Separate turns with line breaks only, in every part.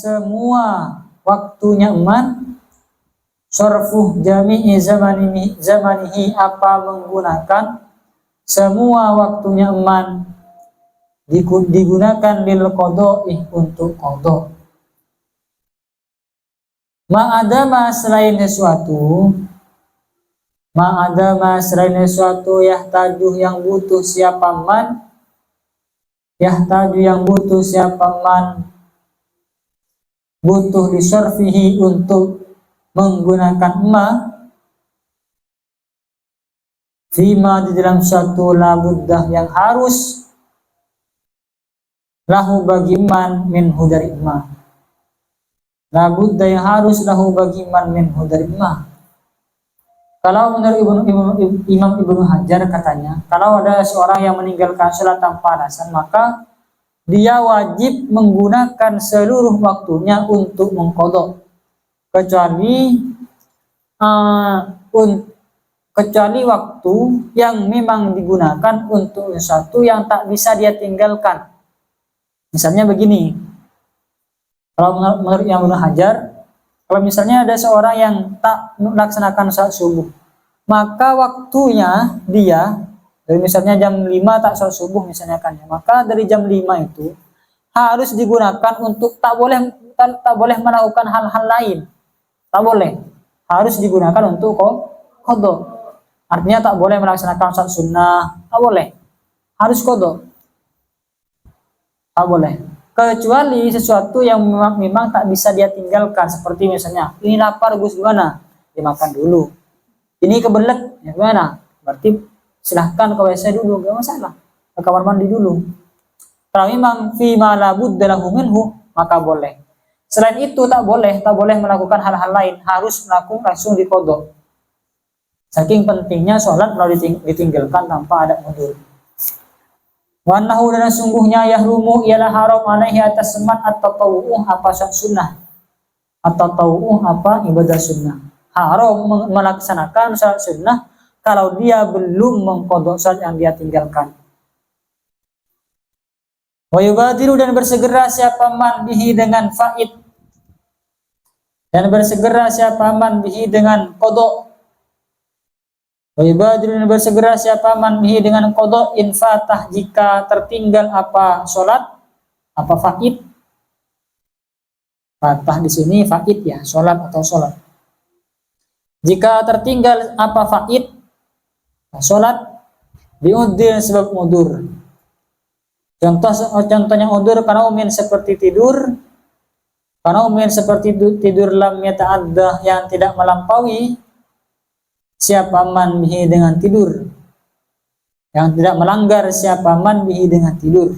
semua waktunya eman, sorfuh jami'i zamanihi apa menggunakan semua waktunya eman, digunakan lil qodoi untuk qodok. Ma'adama selain sesuatu, yahtaju yang butuh siapa man, butuh disorfihi untuk menggunakan ma, fima di dalam suatu labuddah yang harus, lahu bagi man minhu dari ma, labuddah yang harus lahu bagi man minhu dari ma. Kalau menurut Imam Ibnu Hajar katanya, kalau ada seorang yang meninggalkan sholat tanpa alasan, maka dia wajib menggunakan seluruh waktunya untuk mengqadha, kecuali waktu yang memang digunakan untuk sesuatu yang tak bisa dia tinggalkan. Misalnya begini, kalau menurut Imam Ibnu Hajar, kalau misalnya ada seorang yang tak melaksanakan sholat subuh, maka waktunya dia dari misalnya jam 5 tak sholat subuh misalnya kan ya, maka dari jam 5 itu harus digunakan untuk tak boleh melakukan hal-hal lain. Tak boleh. Harus digunakan untuk qadha. Artinya tak boleh melaksanakan sholat sunnah, tak boleh. Harus qadha. Tak boleh. Kecuali sesuatu yang memang tak bisa dia tinggalkan, seperti misalnya ini lapar Gus, gimana? Dimakan dulu. Ini kebelet, ya gimana? Berarti silahkan ke WC dulu, gak masalah. Ke kamar mandi dulu. Kalau memang fima la budda lahu minhu, maka boleh. Selain itu tak boleh melakukan hal-hal lain, harus melakukan langsung diqadha. Saking pentingnya sholat kalau ditinggalkan tanpa ada udzur. Wa annahu dan sungguhnya yahrumu ialah haram alaihi atas semat at-tatawwu apa sunnah, at-tatawwu apa ibadah sunnah. Haram melaksanakan sholat sunnah kalau dia belum mengqadha sholat yang dia tinggalkan. Wa yubadiru dan bersegera siapa man bihi dengan faid, dan bersegera siapa man bihi dengan qadha. Wa yubadiru dan bersegera siapa man bihi dengan qadha in fatah jika tertinggal apa sholat, apa faid. Fatah di sini faid ya, sholat atau sholat. Jika tertinggal apa faid, sholat biudzir sebab udzur. Contohnya udzur karena umin seperti tidur, tidur lam yata'addah yang tidak melampaui siapa man bihi dengan tidur, yang tidak melanggar siapa man bihi dengan tidur.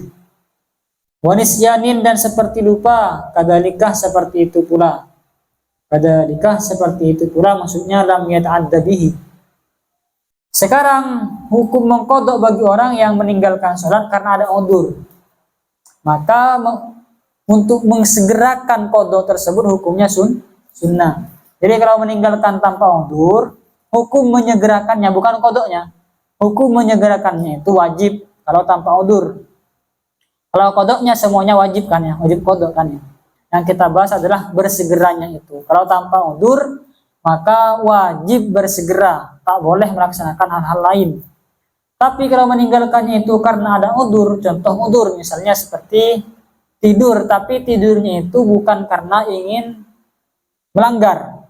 Wa nisyanin dan seperti lupa, kadalikah seperti itu pula. Kadalikah seperti itu pula maksudnya lam yata'adda bihi. Sekarang hukum mengqadha bagi orang yang meninggalkan sholat karena ada udzur. Maka untuk mengsegerakan qadha tersebut hukumnya sunnah. Jadi kalau meninggalkan tanpa udzur, hukum menyegerakannya bukan qadhanya. Hukum menyegerakannya itu wajib kalau tanpa udzur. Kalau qadhanya semuanya wajib kan ya, wajib qadha kan ya. Yang kita bahas adalah bersegeranya itu. Kalau tanpa udzur maka wajib bersegera, tak boleh melaksanakan hal-hal lain. Tapi kalau meninggalkannya itu karena ada udzur, contoh udzur misalnya seperti tidur, tapi tidurnya itu bukan karena ingin melanggar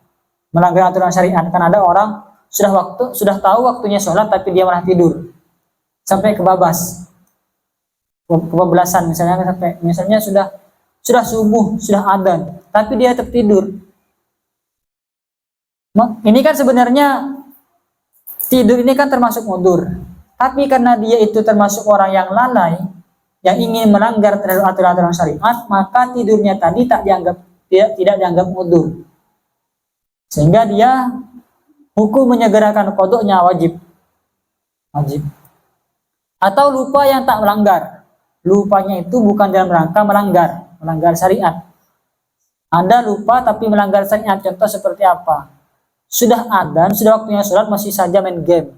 aturan syariat. Kan ada orang sudah tahu waktunya sholat tapi dia malah tidur sampai kebablasan misalnya sudah subuh, sudah adzan, tapi dia tetap tidur. Ini kan sebenarnya tidur ini kan termasuk udzur, tapi karena dia itu termasuk orang yang lalai, yang ingin melanggar terhadap aturan-aturan syariat, maka tidurnya tadi tidak dianggap udzur, sehingga dia hukum menyegerakan qadhanya wajib. Atau lupa yang tak melanggar, lupanya itu bukan dalam rangka melanggar syariat. Anda lupa tapi melanggar syariat, contoh seperti apa? Sudah adzan, sudah waktunya sholat masih saja main game.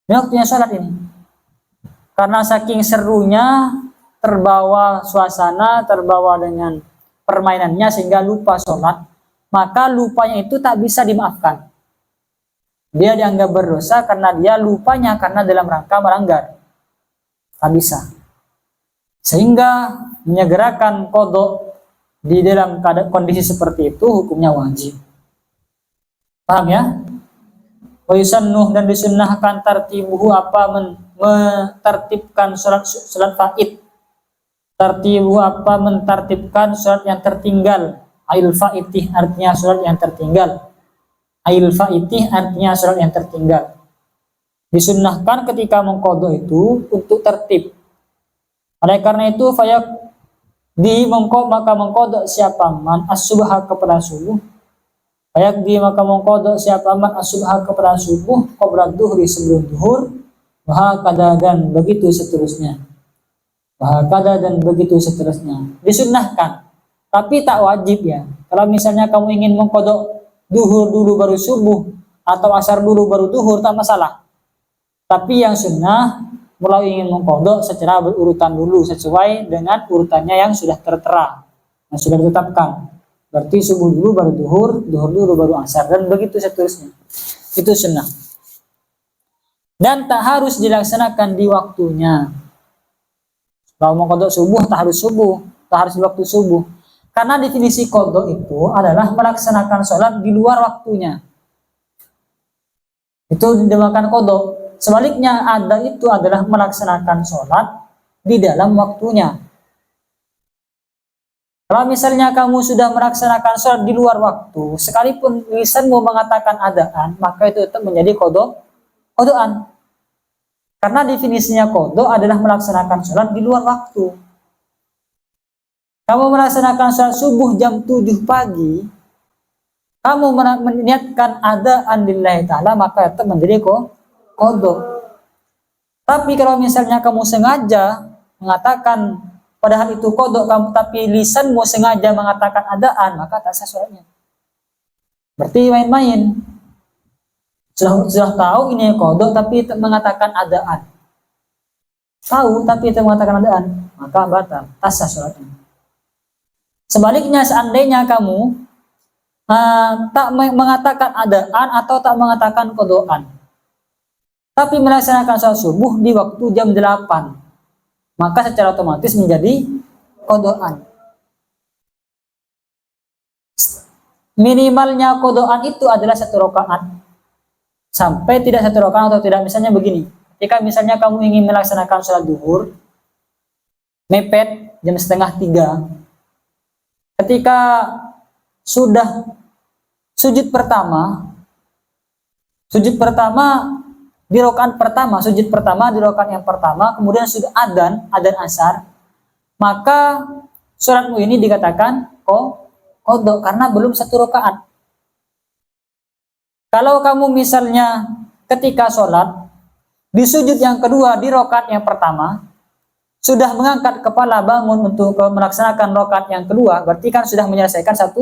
Ini waktunya sholat ini. Karena saking serunya, terbawa suasana, terbawa dengan permainannya sehingga lupa sholat, maka lupanya itu tak bisa dimaafkan. Dia dianggap berdosa karena dia lupanya karena dalam rangka melanggar. Tak bisa. Sehingga menyegerakan qadha di dalam kondisi seperti itu hukumnya wajib. Paham ya? Wa yusannuh, dan disunnahkan tartibuhu mentertibkan salat faid. Tartibuhu mentertibkan salat yang tertinggal. Ail faitih artinya salat yang tertinggal. Ail faitih artinya salat yang tertinggal. Disunnahkan ketika mengqadha itu untuk tertib. Oleh karena itu maka mengqadha siapa man as-subha kepada subuh. Maka mengqadha siapa man as-subha kepada subuh qabla dhuhri sebelum zuhur, dan begitu seterusnya. Disunnahkan, tapi tak wajib ya. Kalau misalnya kamu ingin mengqadha zuhur dulu baru subuh atau asar dulu baru zuhur, tak masalah. Tapi yang sunnah mulai ingin mengqadha secara berurutan dulu sesuai dengan urutannya yang sudah tertera, yang sudah ditetapkan. Berarti subuh dulu baru zuhur, zuhur dulu baru asar, dan begitu seterusnya. Itu sunnah. Dan tak harus dilaksanakan di waktunya. Kalau mau qadha subuh tak harus di waktu subuh. Karena definisi qadha itu adalah melaksanakan sholat di luar waktunya. Itu dinamakan qadha. Sebaliknya ada itu adalah melaksanakan sholat di dalam waktunya. Kalau misalnya kamu sudah melaksanakan sholat di luar waktu, sekalipun lisanmu mengatakan adaan, maka itu tetap menjadi qadhaan. Karena definisinya qadha adalah melaksanakan sholat di luar waktu. Kamu melaksanakan sholat subuh jam 7 pagi, kamu meniatkan adaan lillahi ta'ala, maka tetap menjadi qadha. Tapi kalau misalnya kamu sengaja mengatakan padahal itu qadha, tapi lisanmu sengaja mengatakan adaan, maka tak sah sholatnya. Berarti main-main. Sudah tahu ini qadha tapi mengatakan adaan. Tahu tapi mengatakan adaan, maka batal, tak sah sholatnya. Sebaliknya, seandainya kamu tak mengatakan adaan atau tak mengatakan qadhaan, tapi melaksanakan sholat subuh di waktu jam 8, maka secara otomatis menjadi qadhaan. Minimalnya qadhaan itu adalah 1 rakaat. Sampai tidak 1 rakaat atau tidak, misalnya begini. Jika misalnya kamu ingin melaksanakan sholat zuhur, mepet jam 2:30. Ketika sudah sujud pertama di rakaat yang pertama, kemudian sudah adzan asar, maka sholatmu ini dikatakan qadha karena belum 1 rakaat. Kalau kamu misalnya ketika sholat di sujud yang kedua di rakaat yang pertama sudah mengangkat kepala bangun untuk melaksanakan rakaat yang kedua, berarti kan sudah menyelesaikan 1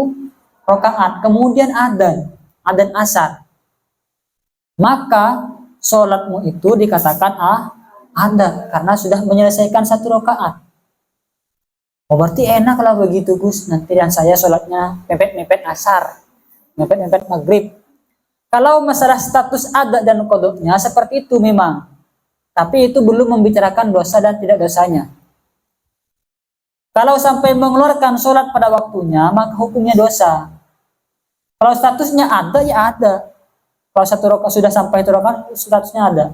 rakaat. Kemudian adzan asar, maka sholatmu itu dikatakan ada karena sudah menyelesaikan 1 rakaat. Oh, berarti enak kalau begitu Gus, nanti yang saya sholatnya mepet-mepet asar, mepet-mepet maghrib. Kalau masalah status ada dan qadha-nya seperti itu memang, tapi itu belum membicarakan dosa dan tidak dosanya. Kalau sampai mengeluarkan sholat pada waktunya, maka hukumnya dosa. Kalau statusnya ada, ya ada. Kalau 1 rakaat sudah sampai 1 rakaat, statusnya ada.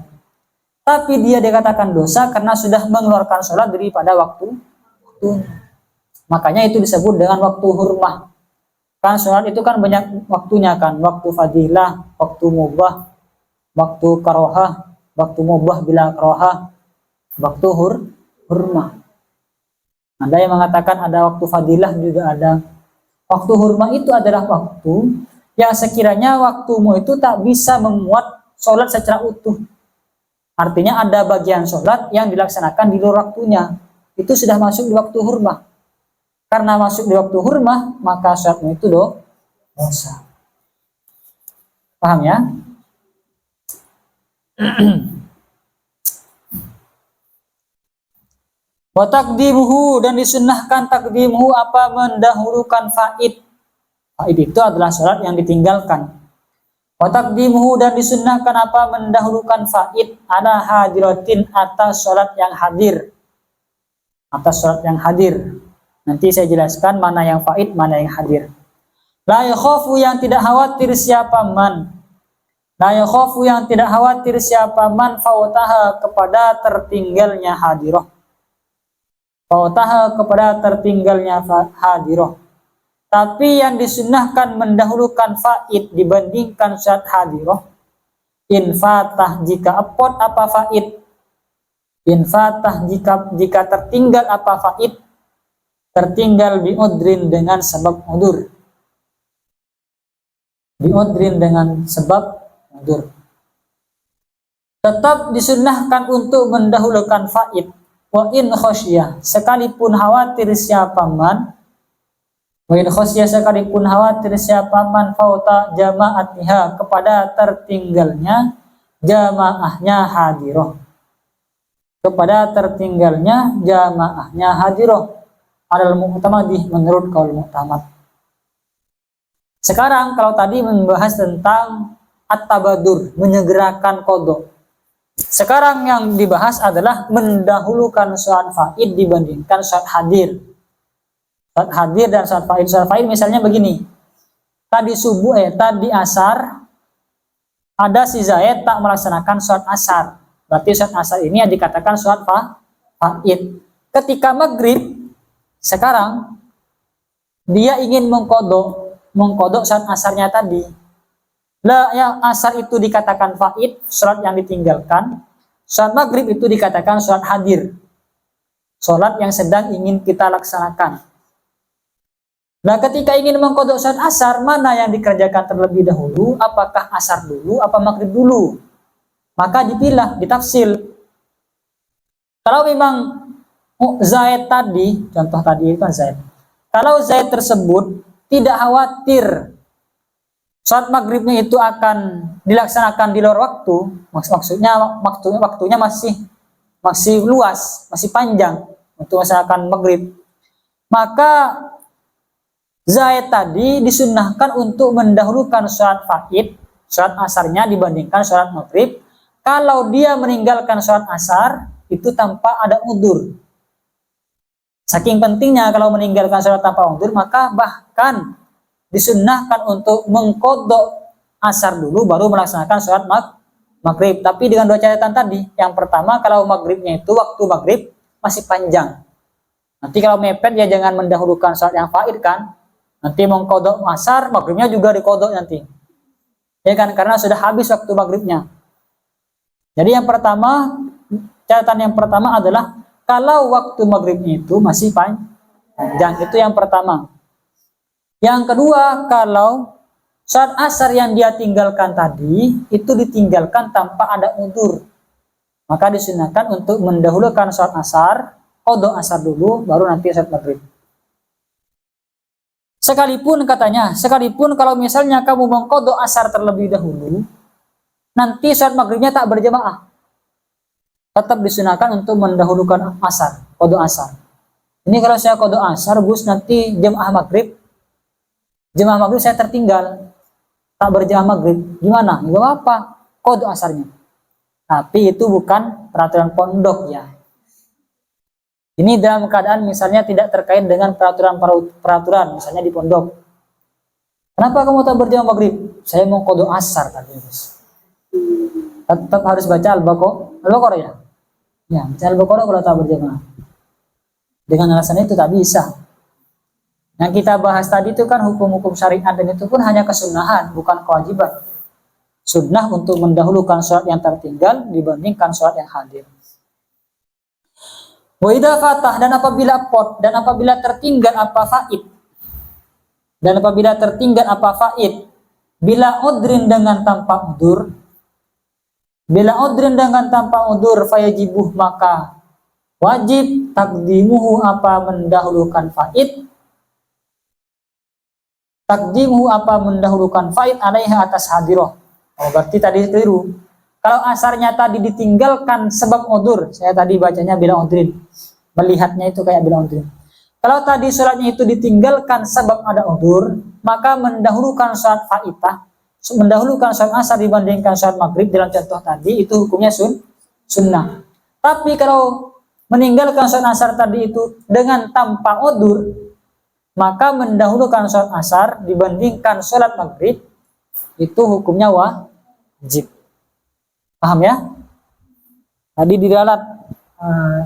Tapi dia dikatakan dosa karena sudah mengeluarkan sholat daripada waktunya. Makanya itu disebut dengan waktu hurmah. Kan sholat itu kan banyak waktunya kan, waktu fadilah, waktu mubah, waktu karohah, waktu mubah bila karohah, waktu hurmah. Ada yang mengatakan ada waktu fadilah, juga ada. Waktu hurmah itu adalah waktu yang sekiranya waktumu itu tak bisa memuat sholat secara utuh. Artinya ada bagian sholat yang dilaksanakan di luar waktunya, itu sudah masuk di waktu hurmah. Karena masuk di waktu hurmah, maka sholatmu itu dosa. Paham ya? Wa taqdimuhu, dan disunnahkan taqdimuhu apa mendahulukan faid. Faid itu adalah sholat yang ditinggalkan. Wa taqdimuhu, dan disunnahkan apa mendahulukan faid ala hadiratin, atas sholat yang hadir. Atas sholat yang hadir. Nanti saya jelaskan mana yang faid, mana yang hadir. La yakhafu, yang tidak khawatir siapa man. La yakhafu, yang tidak khawatir siapa man fautaha, kepada tertinggalnya hadirah. Fautaha, kepada tertinggalnya hadirah. Tapi yang disunnahkan mendahulukan faid dibandingkan sholat hadirah. In fatah, jika apot apa faid. In fatah, jika tertinggal apa faid. Tertinggal biudrin, dengan sebab udur. Biudrin, dengan sebab udur. Tetap disunnahkan untuk mendahulukan faid. Wa in khosyah, sekalipun khawatir siapa man. Wa in khosyah, sekalipun khawatir siapa man fauta jamaatiha, kepada tertinggalnya jamaahnya hadirah. Kepada tertinggalnya jamaahnya hadirah. Alal mu'tamadi, menurut kaul mu'tamad. Sekarang kalau tadi membahas tentang at-tabadur, menyegerakan qadha. Sekarang yang dibahas adalah mendahulukan sholat faid dibandingkan sholat hadir. Sholat hadir dan sholat faid. Sholat faid misalnya begini. Tadi subuh, tadi asar, ada si Zaid tak melaksanakan sholat asar. Berarti sholat asar ini yang dikatakan sholat faid. Ketika maghrib, sekarang dia ingin mengkodok sholat asarnya tadi. Lah, yang asar itu dikatakan faid, sholat yang ditinggalkan. Sholat maghrib itu dikatakan sholat hadir, sholat yang sedang ingin kita laksanakan. Nah, ketika ingin mengkodok sholat asar, mana yang dikerjakan terlebih dahulu? Apakah asar dulu, apa maghrib dulu? Maka dipilah, ditafsil. Kalau memang Zaid tadi, contoh tadi kan Zaid. Kalau Zaid tersebut tidak khawatir sholat maghribnya itu akan dilaksanakan di luar waktu, waktunya masih luas, masih panjang untuk melaksanakan maghrib, maka Zaid tadi disunnahkan untuk mendahulukan sholat faid, sholat asarnya dibandingkan sholat maghrib. Kalau dia meninggalkan sholat asar itu tanpa ada udzur. Saking pentingnya kalau meninggalkan sholat tanpa udzur, maka bahkan disunnahkan untuk mengkodok asar dulu baru melaksanakan sholat maghrib. Tapi dengan dua catatan tadi. Yang pertama, kalau maghribnya itu waktu maghrib masih panjang. Nanti kalau mepet ya jangan mendahulukan sholat yang faid kan. Nanti mengkodok asar, maghribnya juga dikodok nanti. Ya kan, karena sudah habis waktu maghribnya. Jadi yang pertama, catatan yang pertama adalah kalau waktu maghribnya itu masih panjang. Itu yang pertama. Yang kedua, kalau sholat asar yang dia tinggalkan tadi, itu ditinggalkan tanpa ada udzur, maka disunahkan untuk mendahulukan sholat asar, qadha asar dulu, baru nanti sholat maghrib. Sekalipun katanya, sekalipun kalau misalnya kamu mengqadha asar terlebih dahulu, nanti sholat maghribnya tak berjamaah, tetap disunahkan untuk mendahulukan asar, qadha asar. Ini kalau saya qadha asar, Gus, nanti jamaah maghrib saya tertinggal, tak berjamaah maghrib, gimana? Gak apa-apa, qadha asarnya. Tapi itu bukan peraturan pondok ya. Ini dalam keadaan misalnya tidak terkait dengan peraturan misalnya di pondok. Kenapa kamu tak berjamaah maghrib? Saya mau qadha asar tadi, Gus. Tetap harus baca Al-Baqarah ya. Ya, baca Al-Baqarah kalau tak berjamaah. Dengan alasan itu tak bisa. Yang kita bahas tadi itu kan hukum-hukum syariat, dan itu pun hanya kesunahan, bukan kewajiban. Sunnah untuk mendahulukan sholat yang tertinggal dibandingkan sholat yang hadir. Wa idza fatah, dan apabila tertinggal apa faid. Dan apabila tertinggal apa faid, bila udrin dengan tanpa udzur. Bila udrin dengan tanpa udzur fayajibuh, maka wajib takdimuhu apa mendahulukan faid. Takdimuhu apa mendahulukan faid alaiha atas hadirah. Oh, berarti tadi keliru. Kalau asarnya tadi ditinggalkan sebab udzur, saya tadi bacanya bila udrin. melihatnya itu kayak bilang udur. Kalau tadi sholatnya itu ditinggalkan sebab ada udur, maka mendahulukan sholat faitah, mendahulukan sholat asar dibandingkan sholat maghrib dalam contoh tadi, itu hukumnya sunnah. Tapi kalau meninggalkan sholat asar tadi itu dengan tanpa udur, maka mendahulukan sholat asar dibandingkan sholat maghrib, itu hukumnya wajib. Paham ya? Tadi di dalam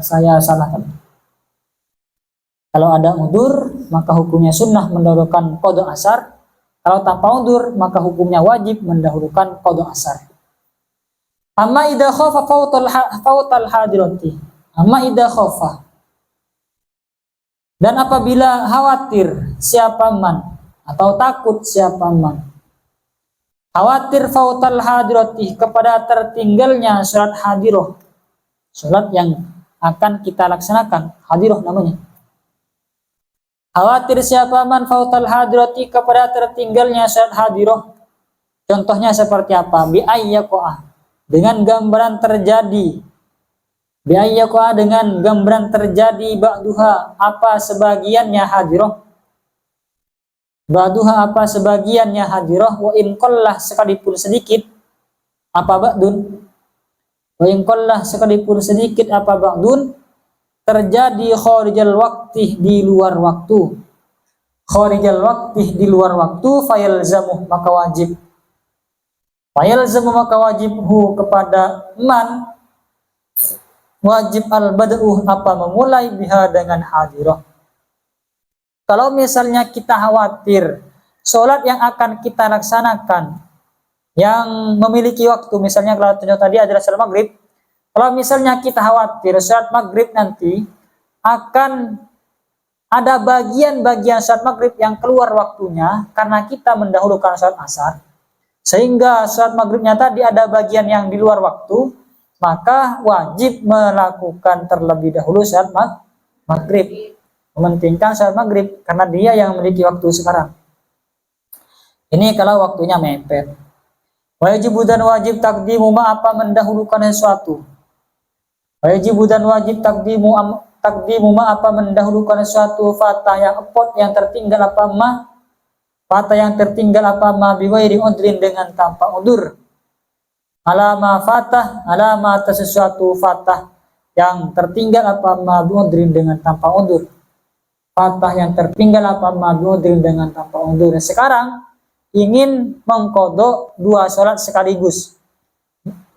saya salah tadi. Kalau ada udur, maka hukumnya sunnah mendahulukan qada asar. Kalau tanpa udur, maka hukumnya wajib mendahulukan qada asar. Amma idza khafa fautal hadirati. Amma idza khafa. Dan apabila khawatir siapa man atau takut siapa man. Khawatir fautal hadirati, kepada tertinggalnya salat hadirah. Salat yang akan kita laksanakan, hadirah namanya. Khawatir siapa man fautal hadirati, kepada tertinggalnya salat hadirah. Contohnya seperti apa? Bi ayyaqa, dengan gambaran terjadi. Bi ayyaqa, dengan gambaran terjadi ba'duha, apa sebagiannya hadirah. Ba'duha, apa sebagiannya hadirah. Wa in qallah, sekalipun sedikit. Apa ba'dun? Wa in qallah, sekalipun sedikit apa ba'dun. Terjadi kharijal waqti, di luar waktu. Kharijal waqti, di luar waktu. Fayalzamuh, maka wajib. Fayalzamuh, maka wajibhu, kepada man. Wajib al-bad'u, apa memulai biha, dengan hadirah. Kalau misalnya kita khawatir sholat yang akan kita laksanakan yang memiliki waktu, misalnya kalau contoh tadi adalah sholat maghrib. Kalau misalnya kita khawatir saat maghrib nanti akan ada bagian-bagian saat maghrib yang keluar waktunya karena kita mendahulukan saat asar, sehingga saat maghribnya tadi ada bagian yang di luar waktu, maka wajib melakukan terlebih dahulu saat maghrib, mementingkan saat maghrib karena dia yang memiliki waktu sekarang. Ini kalau waktunya mepet. Wajib dan wajib takdimu ma, apa mendahulukan sesuatu. Wajib dan wajib takdimu ma, apa mendahulukan sesuatu. Fatah, yang epot, yang tertinggal apa ma. Fatah, yang tertinggal apa ma, biwairi udrin, dengan tanpa udur. Alama fatah, alama atas sesuatu fatah yang tertinggal apa ma, biudrin, dengan tanpa udur. Fatah yang tertinggal apa ma, biudrin, dengan tanpa udur. Sekarang ingin mengkodok dua sholat sekaligus.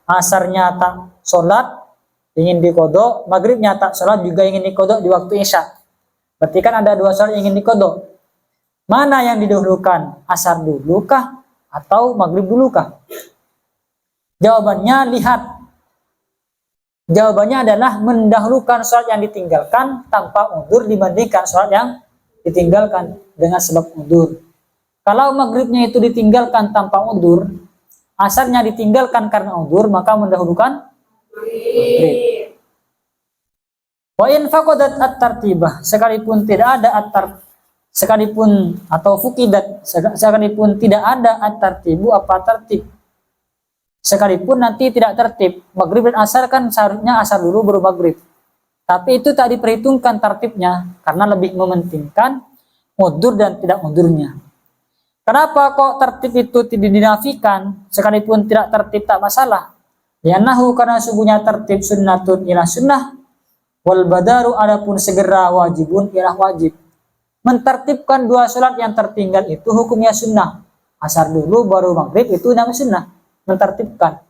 Asarnya tak sholat, ingin dikodok. Maghribnya tak sholat, juga ingin dikodok di waktu isya. Berarti kan ada dua sholat yang ingin dikodok. Mana yang didahulukan? Asar dulukah atau maghrib dulukah? Jawabannya lihat. Jawabannya adalah mendahulukan sholat yang ditinggalkan tanpa udur dibandingkan sholat yang ditinggalkan dengan sebab udur. Kalau maghribnya itu ditinggalkan tanpa udur, asarnya ditinggalkan karena udur, maka mendahulukan maghrib. Wa in faqadat at-tartibah, sekalipun tidak ada sekalipun atau fuqidat, sekalipun tidak ada at-tartibu, apa tertib. Sekalipun nanti tidak tertib, maghrib dan asar kan seharusnya asar dulu baru maghrib. Tapi itu tak diperhitungkan tertibnya karena lebih mementingkan udur dan tidak udurnya. Kenapa kok tertib itu tidak dinafikan? Sekalipun tidak tertib tak masalah. Li'annahu, karena sungguhnya tertib sunnatun ila sunnah, wal badaru, adapun segera wajibun ila wajib. Mentertibkan dua sholat yang tertinggal itu hukumnya sunnah. Asar dulu baru maghrib itu namanya sunnah, mentertibkan.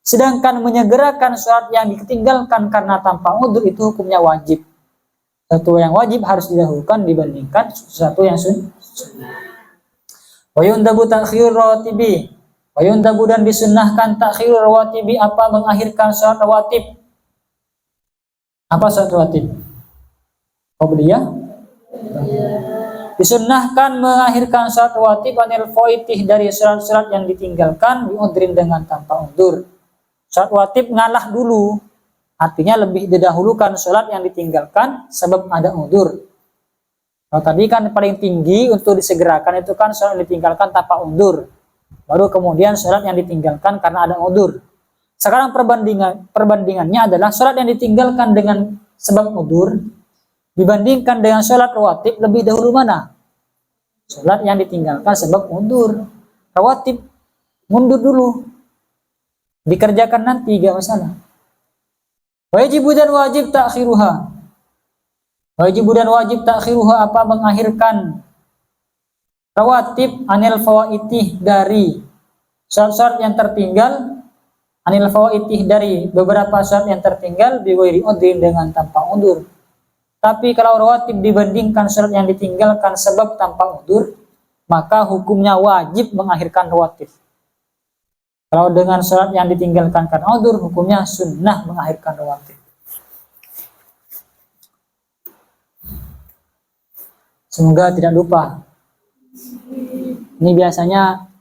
Sedangkan menyegerakan sholat yang ditinggalkan karena tanpa udzur itu hukumnya wajib. Sesuatu yang wajib harus didahulukan dibandingkan sesuatu yang sunnah. Wa yundabu ta'khirur rawatibi. Wa yundabu, dan disunnahkan ta'khirur rawatibi, apa mengakhirkan sholat rawatib. Apa sholat rawatib? Qabliyah? Disunnahkan mengakhirkan sholat rawatib anil faitih, dari sholat-sholat yang ditinggalkan biudrin, dengan tanpa udzur. Sholat rawatib ngalah dulu, artinya lebih didahulukan sholat yang ditinggalkan sebab ada udzur. Kalau tadi kan paling tinggi untuk disegerakan itu kan sholat yang ditinggalkan tanpa udzur, baru kemudian sholat yang ditinggalkan karena ada udzur. Sekarang perbandingannya adalah sholat yang ditinggalkan dengan sebab udzur dibandingkan dengan sholat rawatib, lebih dahulu mana? Sholat yang ditinggalkan sebab mundur. Rawatib mundur dulu, dikerjakan nanti, gak masalah. Wajib dan wajib takhiruha. Wajib dan wajib takhiruha, apa mengakhirkan rawatib anil fawaitih, dari sholat yang tertinggal, anil fawaitih, dari beberapa sholat yang tertinggal, biwairi udhin, dengan tanpa udur. Tapi kalau rawatib dibandingkan sholat yang ditinggalkan sebab tanpa udur, maka hukumnya wajib mengakhirkan rawatib. Kalau dengan sholat yang ditinggalkan karena udzur, hukumnya sunnah mengakhirkan rawatib. Semoga tidak lupa. Ini biasanya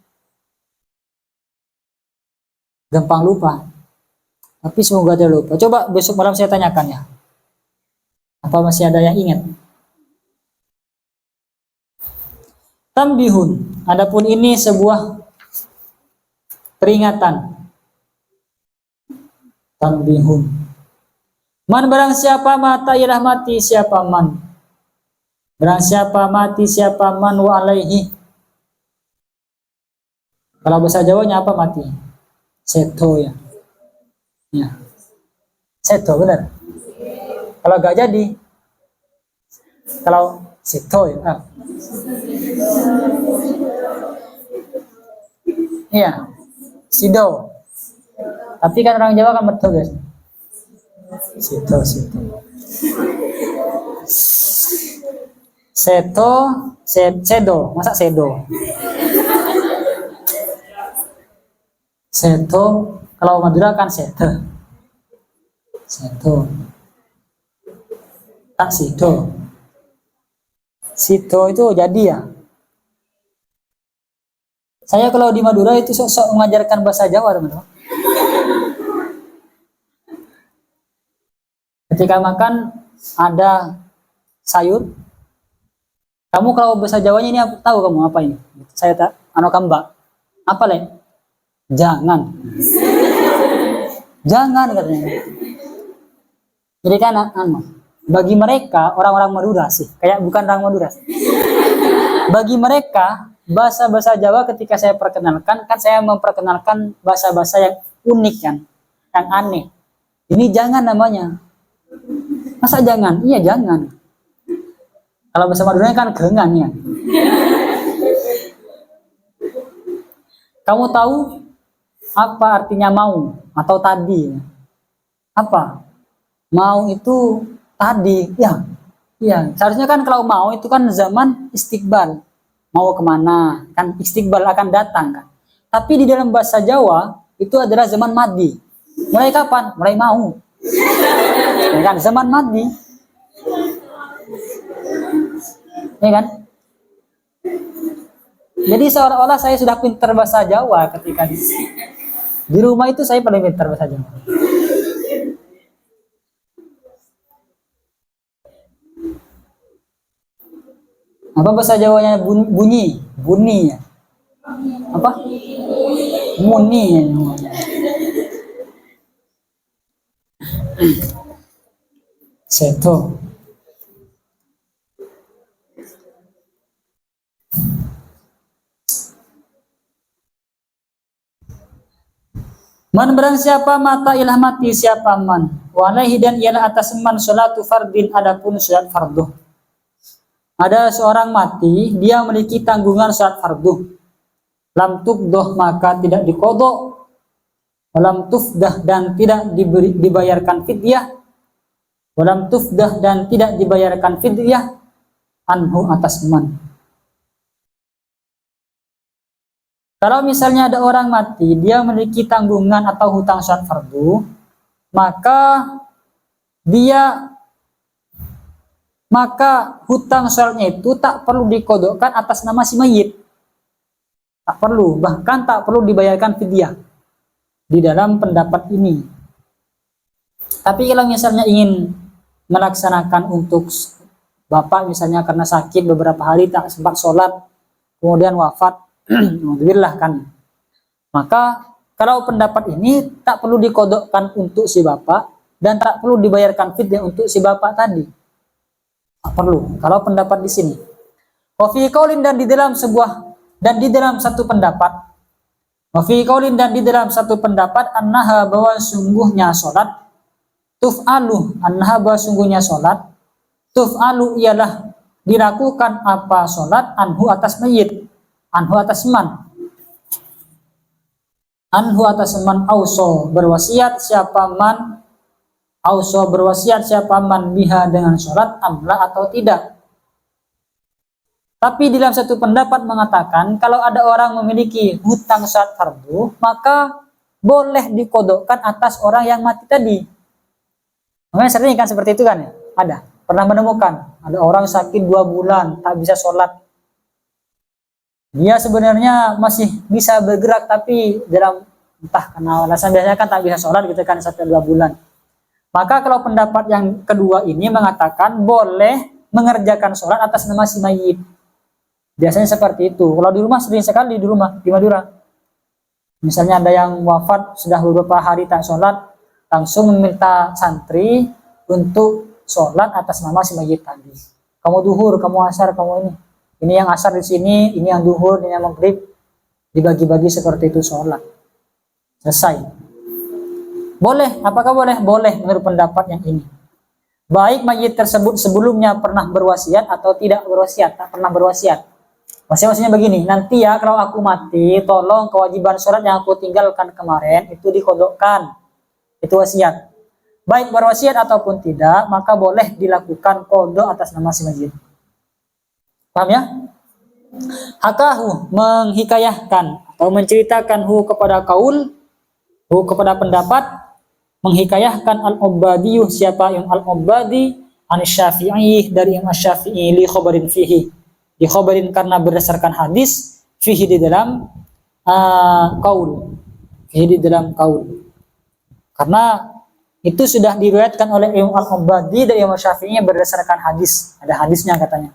gampang lupa, tapi semoga tidak lupa. Coba besok malam saya tanyakan ya. Apa masih ada yang ingat? Tambihun. Adapun ini sebuah peringatan. Tambihun. Man, barang siapa mata ialah mati siapa man. Barang siapa mati siapa man wa alaihi. Kalau bahasa Jawanya apa mati? Seto ya. Ya. Seto benar. Kalau gak jadi. Kalau seto ya. Iya. Sido. Tapi kan orang Jawa kan betul guys. Sido. Sedo, masa sedo? Sedo, kalau Madura kan sedo. Tak sido. Sido itu jadi ya. Saya kalau di Madura itu sok-sok mengajarkan bahasa Jawa, teman-teman. Ketika makan ada sayur, kamu kalau bahasa Jawanya ini tahu kamu apa ini? Saya tak, kamba. Apa le? Jangan. Jangan katanya. Jadi kan bagi mereka orang-orang Madura sih, kayak bukan orang Madura. Bagi mereka bahasa-bahasa Jawa ketika saya perkenalkan, kan saya memperkenalkan bahasa-bahasa yang unik kan, yang aneh. Ini jangan namanya. Masa jangan? Iya jangan. Kalau bahasa Madura kan gengan ya. Kamu tahu apa artinya mau atau tadi? Apa? Mau itu tadi, ya. Iya, seharusnya kan kalau mau itu kan zaman istiqbal. Mau kemana? Kan istiqbal akan datang kan. Tapi di dalam bahasa Jawa itu adalah zaman madi. Mulai kapan? Mulai mau. Ya kan, zaman madi. Ya kan? Jadi seolah-olah saya sudah pintar bahasa Jawa ketika di rumah itu saya paling pintar bahasa Jawa. Apa bahasa Jawanya bunyi? Bunyi ya. Apa? Muni ya. Seto. Man, barang siapa mata ialah mati siapa man. Walaihi, dan ialah atas man sholatu fardin, adapun sholat fardu. Ada seorang mati, dia memiliki tanggungan sholat fardu. Lam tuqdoh, maka tidak dikodok. Walam tufdah, dan tidak dibayarkan fidyah. Walam tufdah, dan tidak dibayarkan fidyah anhu, atas man. Kalau misalnya ada orang mati, dia memiliki tanggungan atau hutang sholat fardu, maka hutang sholatnya itu tak perlu dikodokkan atas nama si mayit. Tak perlu, bahkan tak perlu dibayarkan fidyah di dalam pendapat ini. Tapi kalau misalnya ingin melaksanakan untuk bapak misalnya karena sakit beberapa hari tak sempat sholat, kemudian wafat, alhamdulillah kan. Maka kalau pendapat ini tak perlu dikodokkan untuk si bapak dan tak perlu dibayarkan fidyah untuk si bapak tadi. Tak perlu. Kalau pendapat di sini. Wa fi qaulin, dan di dalam satu pendapat. Wa fi qaulin, dan di dalam satu pendapat, annaha, bahwa sungguhnya salat, bahwa sungguhnya salat, tuf'alu, ialah dilakukan apa salat, anhu, atas mayit, anhu, atas man, auso, berwasiat siapa man, biha, dengan salat, amla, atau tidak. Tapi dalam satu pendapat mengatakan kalau ada orang memiliki hutang salat fardu, maka boleh dikodokkan atas orang yang mati tadi. Makanya sering kan seperti itu kan ya? Ada. Pernah menemukan ada orang sakit 2 bulan tak bisa sholat. Dia sebenarnya masih bisa bergerak, tapi dalam entah karena alasan biasanya kan tak bisa sholat gitu kan sampai 2 bulan. Maka kalau pendapat yang kedua ini mengatakan boleh mengerjakan sholat atas nama si mayit. Biasanya seperti itu. Kalau di rumah sering sekali di Madura. Misalnya ada yang wafat sudah beberapa hari tak sholat, langsung meminta santri untuk sholat atas nama si mayit tadi. Kamu duhur, kamu asar, kamu ini. Ini yang asar di sini, ini yang duhur, ini yang maghrib. Dibagi-bagi seperti itu sholat. Selesai. Boleh, apakah boleh? Boleh menurut pendapat yang ini. Baik mayit tersebut sebelumnya pernah berwasiat atau tidak berwasiat, tak pernah berwasiat. Maksudnya begini, nanti ya kalau aku mati, tolong kewajiban sholat yang aku tinggalkan kemarin itu dikodokkan. Itu wasiat. Baik berwasiat ataupun tidak, maka boleh dilakukan kodok atas nama si mayit. Paham ya? Hakahu, menghikayahkan atau menceritakan kepada kaul, kepada pendapat, menghikayahkan al-Ubadiyuh, siapa yang al-Ubadi, an-Syafi'i, dari Imam Syafi'i, li khobarin fihi, di khobarin karena berdasarkan hadis, fihi, di dalam kaul, fihi, di dalam kaul. Karena itu sudah diriwayatkan oleh Imam Al-Ubadi dari Imam Syafi'i berdasarkan hadis. Ada hadisnya katanya.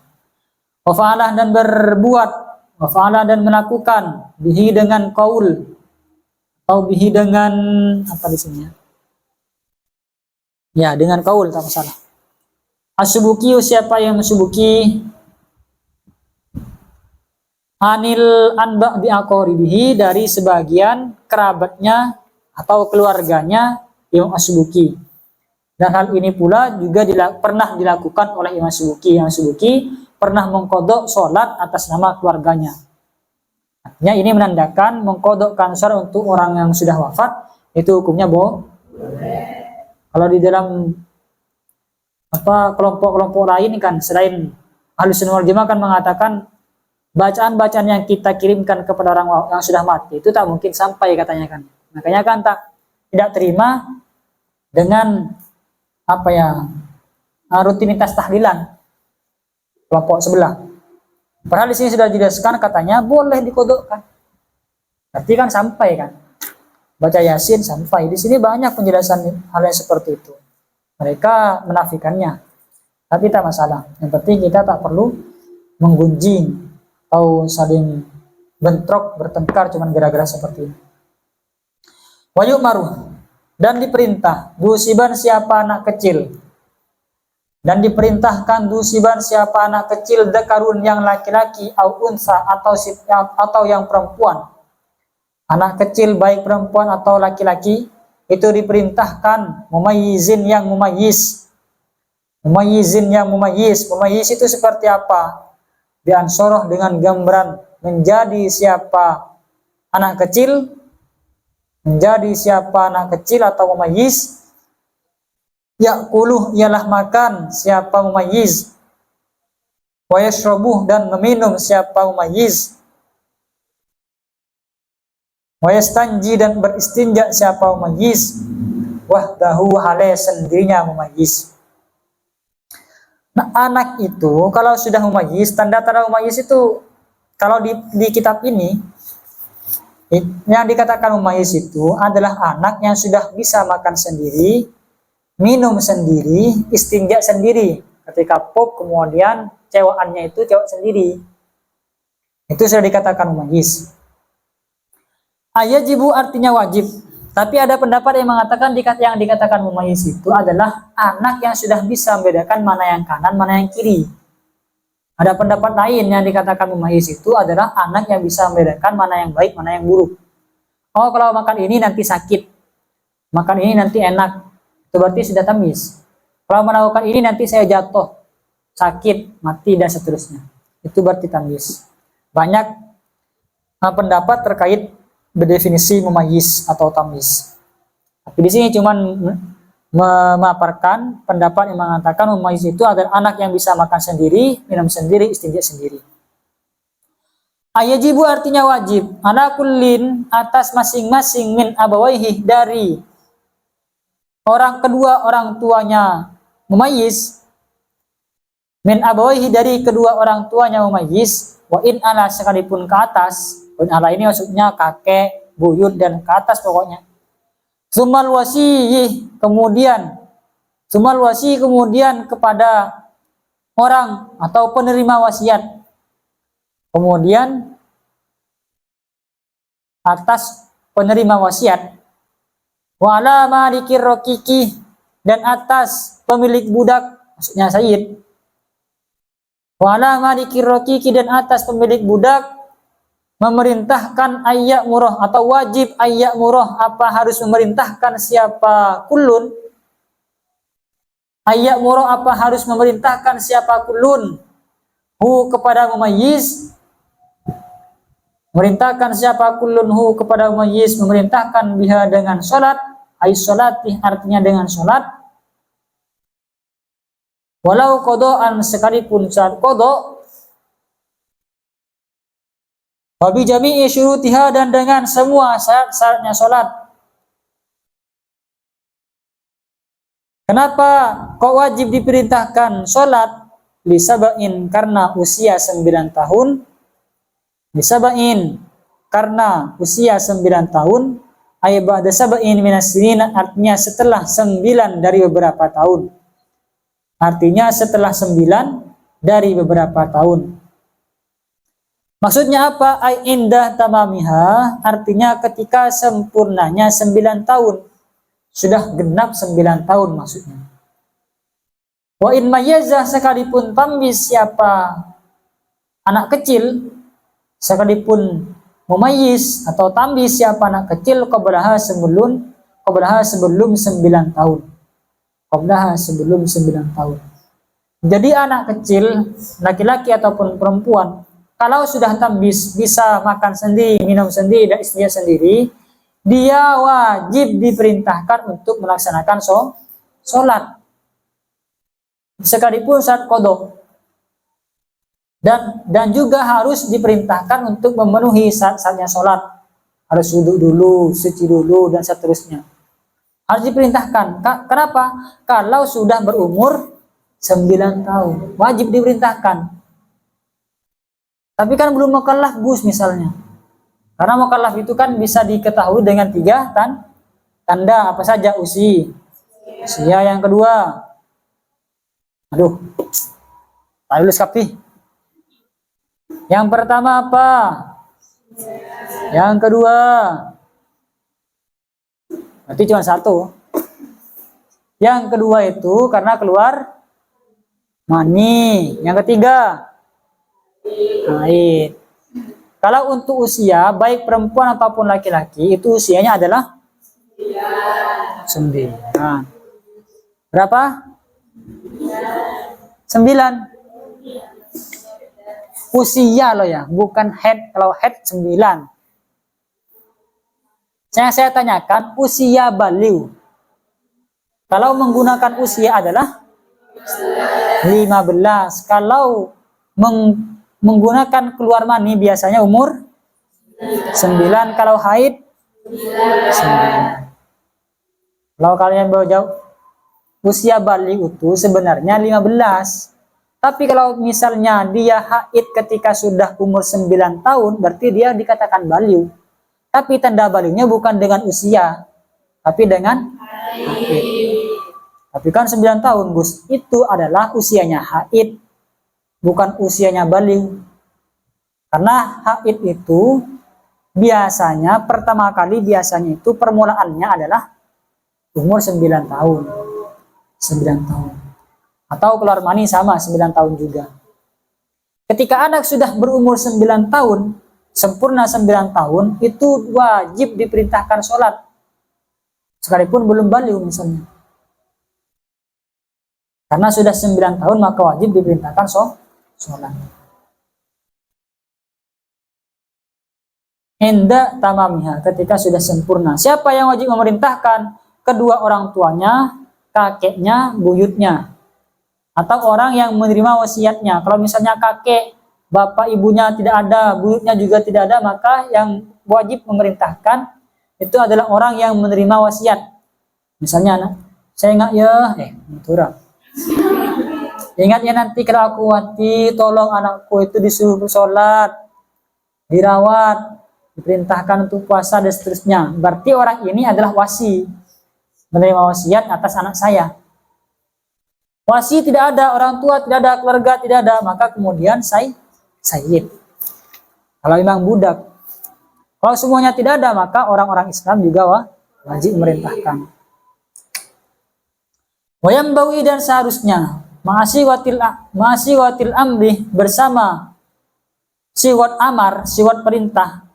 Wa fa'alah, dan berbuat, wa fa'alah, dan melakukan, bihi, dengan kaul, atau bihi, dengan apa di sini ya? Ya, dengan kaul, tak masalah. As-subuki, siapa yang subuki, anil anba' bi aqaribihi, dari sebagian kerabatnya atau keluarganya Imam As-Subuki. Dan hal ini pula juga pernah dilakukan oleh Imam As-Subuki. Imam As-Subuki pernah mengkodok sholat atas nama keluarganya. Artinya ini menandakan mengkodokkan sholat untuk orang yang sudah wafat itu hukumnya boleh. Kalau di dalam kelompok-kelompok lain kan selain Ahlus Sunnah wal Jamaah kan mengatakan bacaan-bacaan yang kita kirimkan kepada orang yang sudah mati itu tak mungkin sampai katanya kan. Makanya kan tidak terima dengan rutinitas tahlilan kelompok sebelah. Padahal di sini sudah dijelaskan katanya boleh dikodokkan. Berarti kan sampai kan. Baca Yasin sampai. Di sini banyak penjelasan hal yang seperti itu. Mereka menafikannya. Tapi tak masalah. Yang penting kita tak perlu menggunjing atau saling bentrok, bertengkar cuman gara-gara seperti ini. Wayuk maruh, dan diperintah dusiban siapa anak kecil, dan diperintahkan dusiban siapa anak kecil, dekarun yang laki-laki, au unsa atau yang perempuan. Anak kecil baik perempuan atau laki-laki itu diperintahkan mumayyizin yang mumayyiz. Mumayyizin yang mumayyiz. Mumayyiz itu seperti apa? Diansoroh dengan gambaran menjadi siapa anak kecil, menjadi siapa anak kecil atau mumayyiz, ya'kuluh, ialah makan siapa mumayyiz, wa yashrabuh, dan meminum siapa mumayyiz, wa yastanji, dan beristinja siapa mumayyiz, wahdahu, hale sendirinya mumayyiz. Nah, anak itu kalau sudah mumayyiz, tanda-tanda mumayyiz itu kalau di kitab ini yang dikatakan mumayyiz itu adalah anak yang sudah bisa makan sendiri, minum sendiri, istinja sendiri. Ketika pup kemudian cewaannya itu cewek sendiri. Itu sudah dikatakan mumayyiz. Ayajibu artinya wajib. Tapi ada pendapat yang mengatakan yang dikatakan mumayyiz itu adalah anak yang sudah bisa membedakan mana yang kanan, mana yang kiri. Ada pendapat lain yang dikatakan mumayyiz itu adalah anak yang bisa membedakan mana yang baik, mana yang buruk. Oh, kalau makan ini nanti sakit, makan ini nanti enak, itu berarti sudah tamyiz. Kalau melakukan ini nanti saya jatuh, sakit, mati, dan seterusnya. Itu berarti tamyiz. Banyak pendapat terkait berdefinisi mumayyiz atau tamyiz. Tapi di sini cuman memaparkan pendapat yang mengatakan mumayyiz itu adalah anak yang bisa makan sendiri, minum sendiri, istinja sendiri. Ayajibu artinya wajib, ala kullin atas masing-masing min abawaihi dari kedua orang tuanya mumayyiz, min abawaihi dari kedua orang tuanya mumayyiz, wa in ala sekalipun ke atas. In ala ini maksudnya kakek, buyut, dan ke atas pokoknya. Sumal wasi kemudian kepada orang atau penerima wasiat. Kemudian atas penerima wasiat. Wa ala malikir rokiki, dan atas pemilik budak, maksudnya sayyid. Wa ala malikir rokiki, dan atas pemilik budak memerintahkan ayyak murah atau wajib ayyak murah, apa harus memerintahkan siapa kulun. Ayyak murah apa harus memerintahkan siapa kulun hu kepada mumayyiz. Merintahkan siapa kulun hu kepada mumayyiz, memerintahkan biha dengan sholat, ay sholati artinya dengan sholat. Walau kodoan sekalipun saat kodok. Wabi jami'i syurutiha, dan dengan semua syarat-syaratnya sholat. Kenapa kok wajib diperintahkan sholat? Lisabain, karena usia 9 tahun. Lisabain, karena usia 9 tahun. Ay ba'da sabain minas sinin, artinya setelah 9 dari beberapa tahun. Artinya setelah 9 dari beberapa tahun. Maksudnya apa? Ay indah tamamiha, artinya ketika sempurnanya 9 tahun. Sudah genap 9 tahun maksudnya. Wa in mayyazah, sekalipun tamyiz siapa anak kecil, sekalipun mumayyiz atau tamyiz siapa anak kecil, qablaha sebelum 9 tahun. Qablaha sebelum 9 tahun. Jadi anak kecil, laki-laki ataupun perempuan, kalau sudah tamyiz, bisa makan sendiri, minum sendiri, dan istrinya sendiri, dia wajib diperintahkan untuk melaksanakan sholat. Sekalipun saat kodok. Dan juga harus diperintahkan untuk memenuhi saat-saatnya sholat. Harus duduk dulu, suci dulu, dan seterusnya. Harus diperintahkan. Kenapa? Kalau sudah berumur 9 tahun. Wajib diperintahkan. Tapi kan belum mukallaf, Gus, misalnya. Karena mukallaf itu kan bisa diketahui dengan 3 tanda. Apa saja? Usia yang kedua. Aduh, tak lulus kapi. Yang pertama apa? Yang kedua. Berarti cuma 1. Yang kedua itu karena keluar mani. Yang ketiga, haid. Kalau untuk usia, baik perempuan ataupun laki-laki, itu usianya adalah 9. Berapa? 9. Usia loh ya, bukan head. Kalau head 9. Saya tanyakan usia baliu. Kalau menggunakan usia adalah 15. Kalau menggunakan keluar mani biasanya umur 9. Kalau haid 9. Kalau kalian bawa jauh, usia balik itu sebenarnya 15. Tapi kalau misalnya dia haid ketika sudah umur 9 tahun, berarti dia dikatakan baliu. Tapi tanda baliunya bukan dengan usia, tapi dengan haid. Tapi kan 9 tahun, Gus, itu adalah usianya haid, bukan usianya baliu. Karena haid itu biasanya pertama kali itu permulaannya adalah umur 9 tahun. 9 tahun. Atau keluar mani sama 9 tahun juga. Ketika anak sudah berumur 9 tahun, sempurna 9 tahun, itu wajib diperintahkan sholat. Sekalipun belum balik misalnya. Karena sudah 9 tahun maka wajib diperintahkan sholat. Inda tamamiha, ketika sudah sempurna. Siapa yang wajib memerintahkan? Kedua orang tuanya, kakeknya, buyutnya. Atau orang yang menerima wasiatnya. Kalau misalnya kakek, bapak ibunya tidak ada, buyutnya juga tidak ada, maka yang wajib memerintahkan itu adalah orang yang menerima wasiat. Misalnya anak, saya ingat ya, turang. Ingat ya nanti kalau aku mati, tolong anakku itu disuruh sholat, dirawat, diperintahkan untuk puasa dan seterusnya. Berarti orang ini adalah wasi, menerima wasiat atas anak saya. Wasi tidak ada, orang tua tidak ada, keluarga tidak ada, maka kemudian sayyid. Kalau memang budak. Kalau semuanya tidak ada, maka orang-orang Islam juga wajib memerintahkan. Wayambawi, dan seharusnya ma'asiwatil amri, bersama siwat amar, siwat perintah,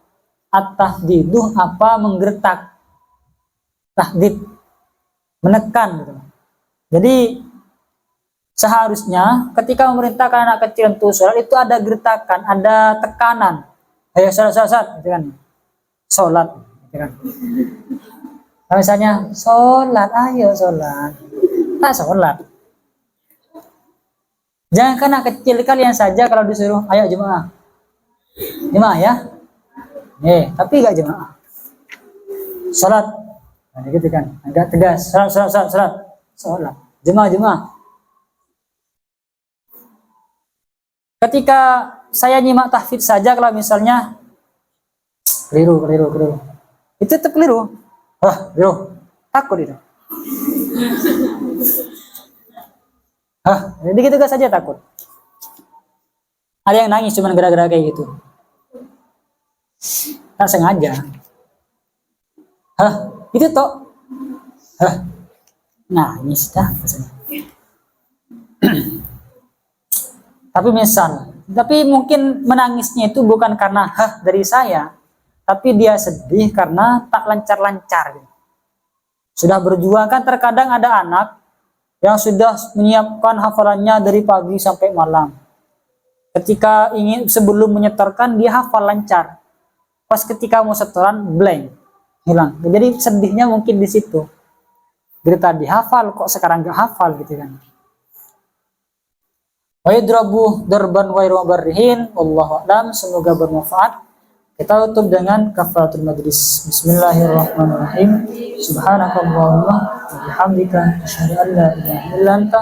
at-tahdidu, apa menggertak, tahdid, menekan gitu. Jadi seharusnya ketika memerintahkan anak kecil untuk sholat itu ada gertakan, ada tekanan. Ayo sholat, gitu kan. Sholat, gitu kan. Kalau misalnya sholat, ayo sholat, tak sholat. Jangan anak kecil kalian saja kalau disuruh ayo jemaah ya, tapi gak jemaah. Sholat, nah, gitu kan, agak tegas. Sholat, jemaah. Ketika saya nyimak tahfidz saja, kalau misalnya keliru, itu tetap keliru. Keliru, takut itu. Jadi gitu saja takut. Ada yang nangis cuman gara-gara kayak gitu. Tak sengaja. Itu toh. Nangis dah rasanya. Tapi mungkin menangisnya itu bukan karena dari saya, tapi dia sedih karena tak lancar-lancar. Sudah berjuang kan, terkadang ada anak yang sudah menyiapkan hafalannya dari pagi sampai malam. Ketika sebelum menyetorkan dia hafal lancar. Pas ketika mau setoran blank, hilang. Jadi sedihnya mungkin di situ. Dari tadi hafal kok sekarang gak hafal gitu kan. Wa yadrabu darban ghairu mubarrihin, wallahu a'lam. Semoga bermanfaat. Kita tutup dengan kafaratul majlis. Bismillahirrahmanirrahim. Subhanakallahumma wa bihamdika asyhadu an la ilaha illa anta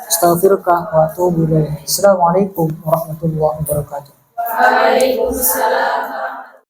astaghfiruka wa atubu ilaik. Assalamualaikum warahmatullahi wabarakatuh. Waalaikumsalam.